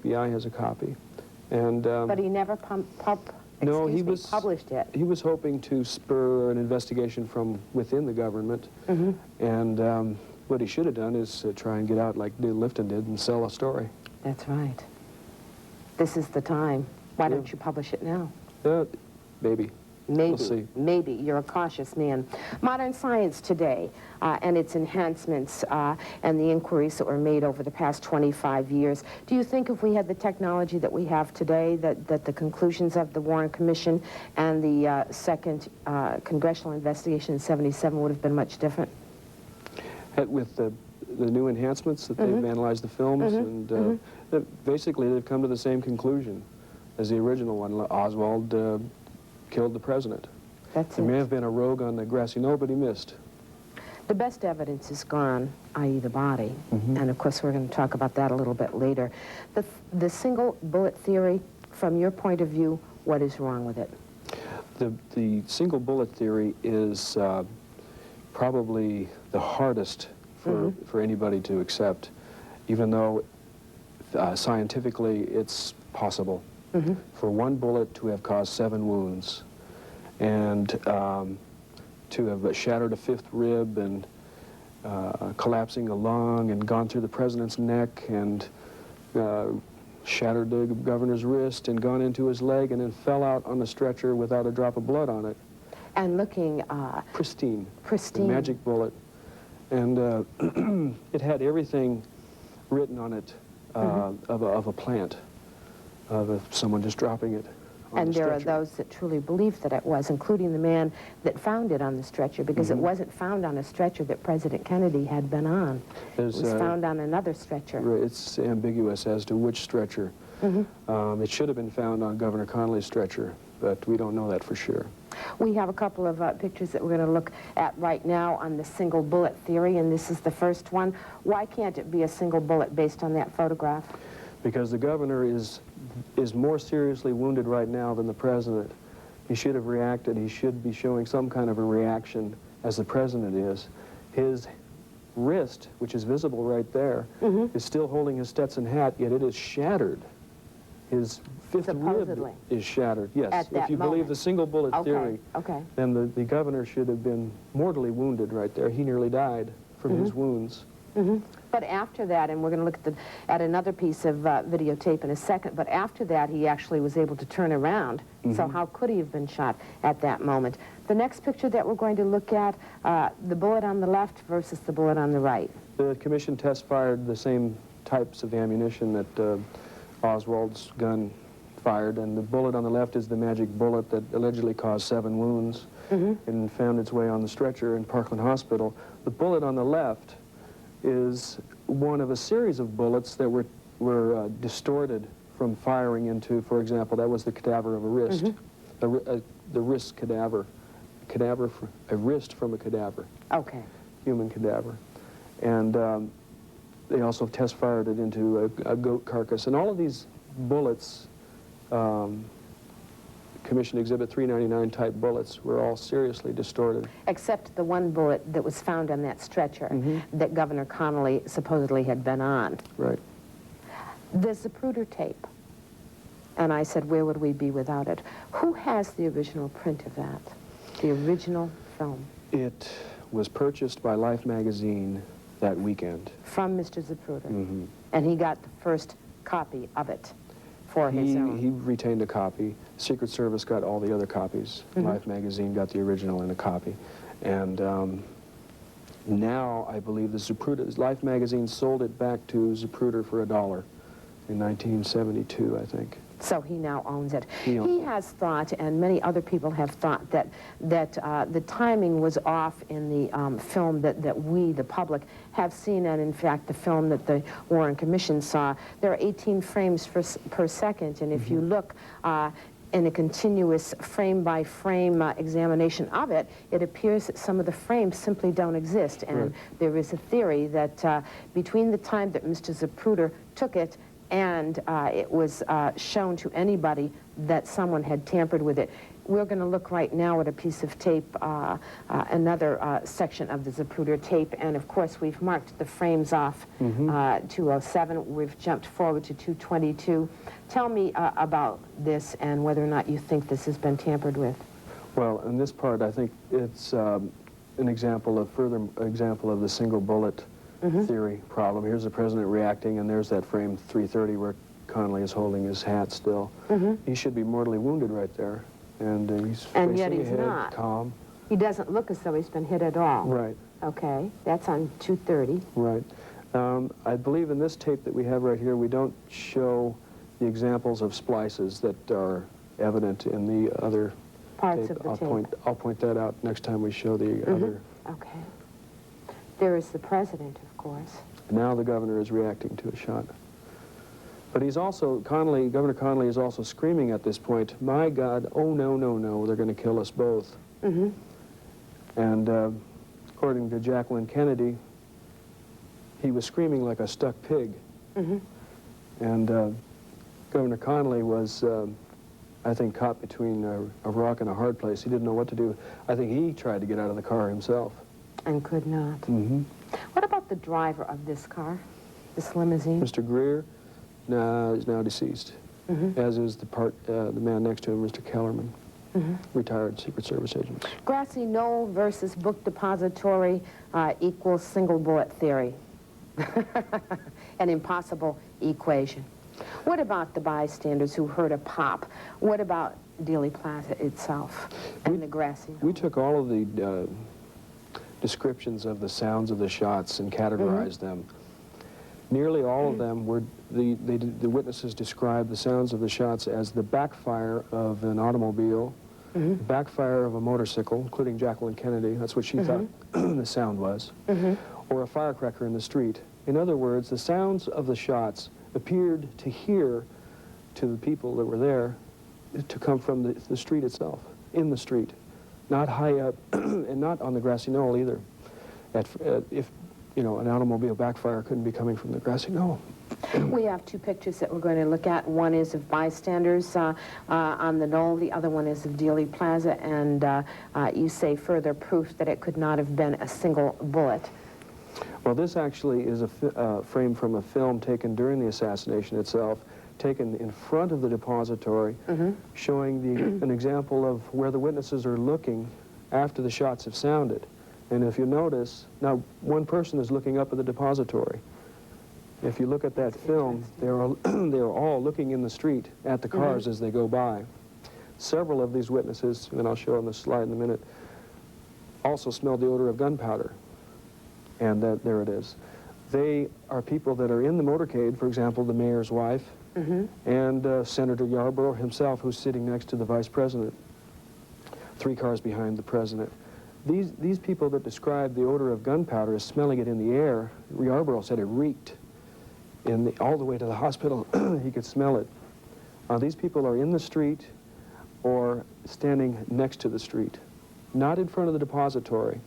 FBI has a copy. And but he never published it. He was hoping to spur an investigation from within the government, and what he should have done is try and get out like Lifton did and sell a story. That's right. This is the time. Why don't you publish it now? Maybe. Maybe, we'll see. Maybe. You're a cautious man. Modern science today and its enhancements and the inquiries that were made over the past 25 years, do you think if we had the technology that we have today that the conclusions of the Warren Commission and the second congressional investigation in '77 would have been much different? With the new enhancements that they've analyzed the films, and basically they've come to the same conclusion as the original one. Oswald killed the president. That's it. There may have been a rogue on the grassy knoll, but he missed. The best evidence is gone, i.e. the body, and of course we're going to talk about that a little bit later. The single bullet theory, from your point of view, what is wrong with it? The single bullet theory is probably the hardest for anybody to accept, even though scientifically it's possible. For one bullet to have caused 7 wounds, and to have shattered a 5th rib, and collapsing a lung, and gone through the president's neck, and shattered the governor's wrist, and gone into his leg, and then fell out on the stretcher without a drop of blood on it. And looking... pristine. Pristine. The magic bullet. And it had everything written on it of a plant. Of someone just dropping it on and the there are those that truly believe that it was, including the man that found it on the stretcher, because it wasn't found on a stretcher that President Kennedy had been on. It was found on another stretcher. It's ambiguous as to which stretcher. It should have been found on Governor Connolly's stretcher, but we don't know that for sure. We have a couple of pictures that we're going to look at right now on the single bullet theory, and this is the first one. Why can't it be a single bullet based on that photograph? Because the governor is more seriously wounded right now than the president. He should have reacted. He should be showing some kind of a reaction as the president is. His wrist, which is visible right there, is still holding his Stetson hat, yet it is shattered. His 5th rib is shattered. Yes, if you believe the single bullet theory, then the governor should have been mortally wounded right there. He nearly died from his wounds. But after that, and we're going to look at another piece of videotape in a second, but after that he actually was able to turn around. So how could he have been shot at that moment? The next picture that we're going to look at, the bullet on the left versus the bullet on the right. The commission test fired the same types of ammunition that Oswald's gun fired, and the bullet on the left is the magic bullet that allegedly caused 7 wounds and found its way on the stretcher in Parkland Hospital. The bullet on the left is one of a series of bullets that were distorted from firing into, for example, that was the cadaver of a wrist, the wrist cadaver, a wrist from a cadaver, human cadaver, and they also test fired it into a goat carcass, and all of these bullets, Commission Exhibit 399 type bullets, were all seriously distorted. Except the one bullet that was found on that stretcher that Governor Connolly supposedly had been on. Right. The Zapruder tape. And I said, where would we be without it? Who has the original print of that? The original film? It was purchased by Life magazine that weekend. From Mr. Zapruder. And he got the first copy of it. For his own. He retained a copy. Secret Service got all the other copies. Life magazine got the original and a copy. And now I believe the Zapruder, Life magazine sold it back to Zapruder for $1 in 1972, I think. So he now owns it. He has thought, and many other people have thought, that the timing was off in the film that we, the public, have seen, and in fact the film that the Warren Commission saw. There are 18 frames per second, and if you look in a continuous frame-by-frame examination of it, it appears that some of the frames simply don't exist, and there is a theory that between the time that Mr. Zapruder took it and it was shown to anybody that someone had tampered with it. We're going to look right now at a piece of tape, another section of the Zapruder tape, and of course we've marked the frames off 207. We've jumped forward to 222. Tell me about this and whether or not you think this has been tampered with. Well, in this part, I think it's an example of, further example of the single bullet theory problem. Here's the president reacting, and there's that frame 330 where Connally is holding his hat still. He should be mortally wounded right there, and he's and facing yet he's ahead, not. calm. He doesn't look as though he's been hit at all. Right. Okay, that's on 230. Right. I believe in this tape that we have right here, we don't show the examples of splices that are evident in the other Parts tape. of the tape. I'll point that out next time we show the other. Okay. There is the president, of course. Now the governor is reacting to a shot. But he's also, Governor Connally is also screaming at this point, "My God, oh no, no, no, they're going to kill us both." And according to Jacqueline Kennedy, he was screaming like a stuck pig. And Governor Connally was, I think, caught between a rock and a hard place. He didn't know what to do. I think he tried to get out of the car himself. And could not. What about the driver of this car, this limousine? Mr. Greer is now deceased, as is the man next to him, Mr. Kellerman, retired Secret Service agent. Grassy Knoll versus book depository equals single bullet theory. An impossible equation. What about the bystanders who heard a pop? What about Dealey Plaza itself and the Grassy Knoll? We took all of the descriptions of the sounds of the shots and categorized them. Nearly all of them were, the witnesses described the sounds of the shots as the backfire of an automobile, the backfire of a motorcycle, including Jacqueline Kennedy, that's what she thought the sound was, or a firecracker in the street. In other words, the sounds of the shots appeared to the people that were there, to come from the street itself, in the street. Not high up, and not on the Grassy Knoll either. If, you know, an automobile backfire couldn't be coming from the Grassy Knoll. We have two pictures that we're going to look at. One is of bystanders on the knoll. The other one is of Dealey Plaza. And you say further proof that it could not have been a single bullet. Well, this actually is a frame from a film taken during the assassination itself, taken in front of the depository, showing an example of where the witnesses are looking after the shots have sounded. And if you notice, now one person is looking up at the depository. If you look at that film, they're all looking in the street at the cars as they go by. Several of these witnesses, and I'll show on the slide in a minute, also smelled the odor of gunpowder. And there it is. They are people that are in the motorcade, for example, the mayor's wife, and Senator Yarborough himself, who's sitting next to the vice president, 3 cars behind the president. These people that described the odor of gunpowder as smelling it in the air, Yarborough said it reeked. All the way to the hospital, he could smell it. These people are in the street or standing next to the street, not in front of the depository,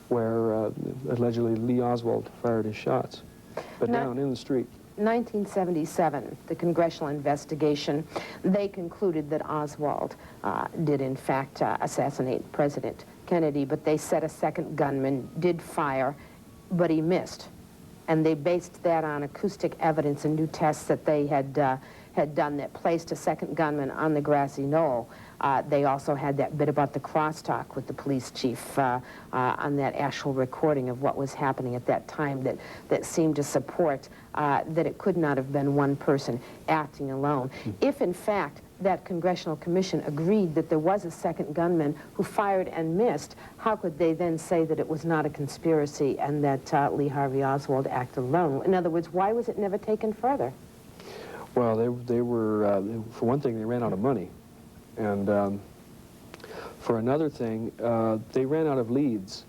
where allegedly Lee Oswald fired his shots, but down in the street. 1977, the congressional investigation, they concluded that Oswald did in fact assassinate President Kennedy, but they said a second gunman did fire, but he missed. And they based that on acoustic evidence and new tests that they had done that placed a second gunman on the Grassy Knoll. They also had that bit about the crosstalk with the police chief on that actual recording of what was happening at that time that seemed to support that it could not have been one person acting alone. If, in fact, that congressional commission agreed that there was a second gunman who fired and missed, how could they then say that it was not a conspiracy and that Lee Harvey Oswald acted alone? In other words, why was it never taken further? Well, they were, for one thing, they ran out of money. And for another thing, they ran out of leads.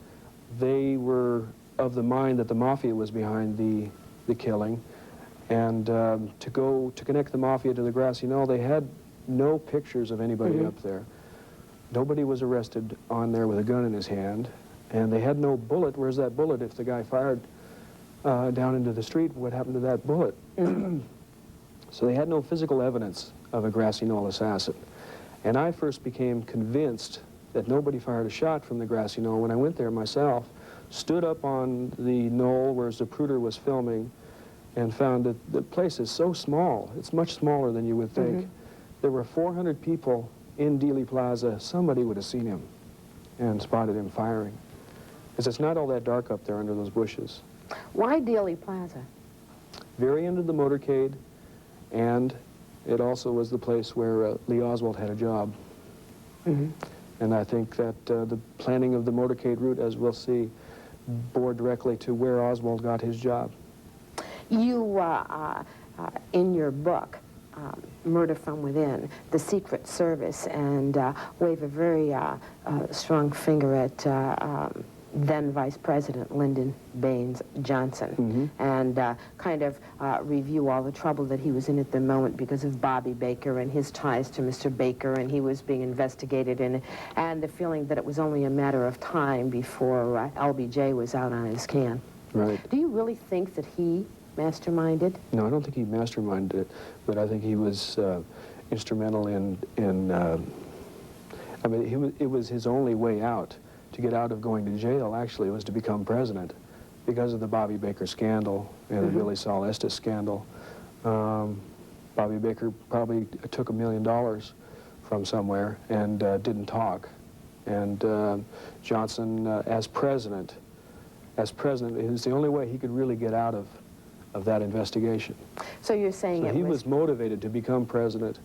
They were of the mind that the mafia was behind the killing. And to connect the mafia to the Grassy Knoll, they had no pictures of anybody up there. Nobody was arrested on there with a gun in his hand. And they had no bullet. Where's that bullet? If the guy fired down into the street, what happened to that bullet? So they had no physical evidence of a Grassy Knoll assassin. And I first became convinced that nobody fired a shot from the grassy knoll when I went there myself, stood up on the knoll where Zapruder was filming, and found that the place is so small. It's much smaller than you would think. There were 400 people in Dealey Plaza. Somebody would have seen him and spotted him firing. Because it's not all that dark up there under those bushes. Why Dealey Plaza? Very end of the motorcade, and it also was the place where Lee Oswald had a job. And I think that the planning of the motorcade route, as we'll see, bore directly to where Oswald got his job. You, in your book, Murder from Within, the Secret Service, and wave a very strong finger at then Vice President Lyndon Baines Johnson, and kind of review all the trouble that he was in at the moment because of Bobby Baker and his ties to Mr. Baker, and he was being investigated, and the feeling that it was only a matter of time before LBJ was out on his can. Right. Do you really think that he masterminded? No, I don't think he masterminded it, but I think he was instrumental in I mean, it was his only way out. To get out of going to jail, actually, was to become president because of the Bobby Baker scandal and the Billy Saul Estes scandal. Bobby Baker probably took $1 million from somewhere and didn't talk. And Johnson, as president, it was the only way he could really get out of that investigation. So you're saying so he was motivated to become president.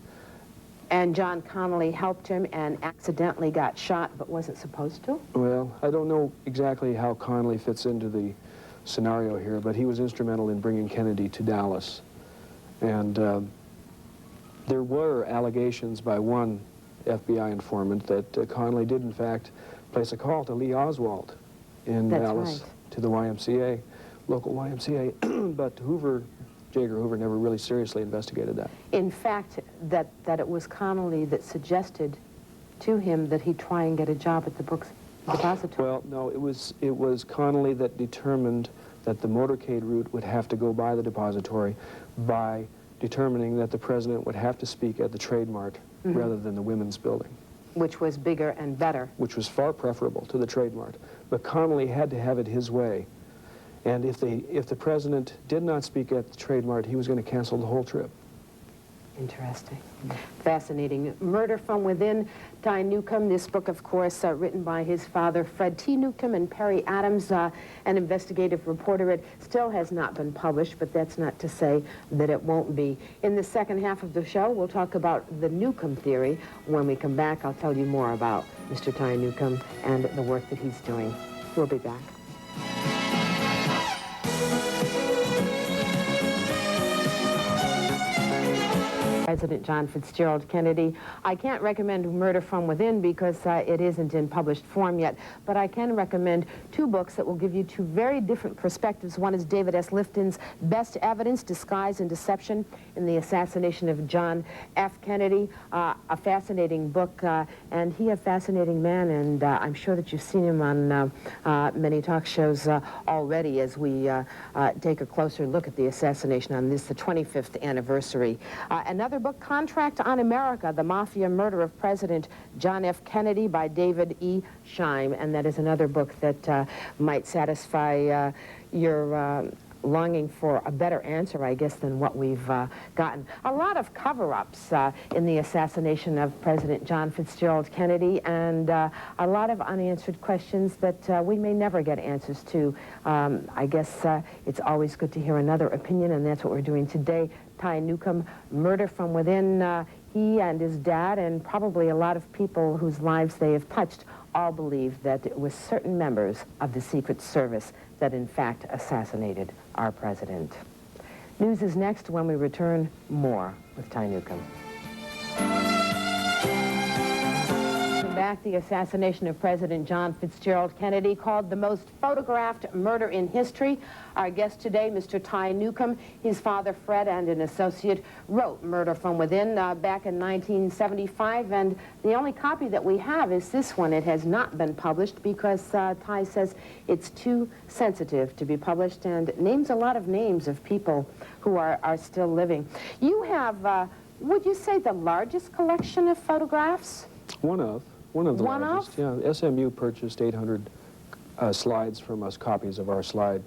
And John Connally helped him and accidentally got shot but wasn't supposed to? Well, I don't know exactly how Connally fits into the scenario here, but he was instrumental in bringing Kennedy to Dallas. And there were allegations by one FBI informant that Connally did, in fact, place a call to Lee Oswald in Dallas to the YMCA, local YMCA, but J. Edgar Hoover never really seriously investigated that. In fact, that it was Connally that suggested to him that he try and get a job at the books depository. Well, no, it was Connally that determined that the motorcade route would have to go by the depository by determining that the president would have to speak at the Trade Mart rather than the Women's Building. Which was bigger and better. Which was far preferable to the Trade Mart. But Connally had to have it his way. And if the president did not speak at the Trade Mart, he was going to cancel the whole trip. Interesting. Fascinating. Murder from Within, Ty Newcomb. This book, of course, written by his father, Fred T. Newcomb, and Perry Adams, an investigative reporter. It still has not been published, but that's not to say that it won't be. In the second half of the show, we'll talk about the Newcomb theory. When we come back, I'll tell you more about Mr. Ty Newcomb and the work that he's doing. We'll be back. President John Fitzgerald Kennedy. I can't recommend Murder from Within because it isn't in published form yet, but I can recommend two books that will give you two very different perspectives. One is David S. Lifton's Best Evidence, Disguise and Deception in the Assassination of John F. Kennedy. A fascinating book, and he a fascinating man, and I'm sure that you've seen him on many talk shows already as we take a closer look at the assassination on this, the 25th anniversary. Another book, Contract on America, The Mafia Murder of President John F. Kennedy by David E. Scheim, and that is another book that might satisfy your longing for a better answer, I guess, than what we've gotten. A lot of cover-ups in the assassination of President John Fitzgerald Kennedy, and a lot of unanswered questions that we may never get answers to. I guess it's always good to hear another opinion, and that's what we're doing today. Ty Newcomb, Murder from Within. He and his dad, and probably a lot of people whose lives they have touched, all believe that it was certain members of the Secret Service that in fact assassinated our president. News is next. When we return, more with Ty Newcomb. Back, the assassination of President John Fitzgerald Kennedy, called the most photographed murder in history. Our guest today, Mr. Ty Newcomb, his father Fred and an associate wrote Murder from Within back in 1975, and the only copy that we have is this one. It has not been published because Ty says it's too sensitive to be published, and names a lot of names of people who are still living. You have would you say the largest collection of photographs? One of the largest. Yeah, SMU purchased 800 slides from us, copies of our slide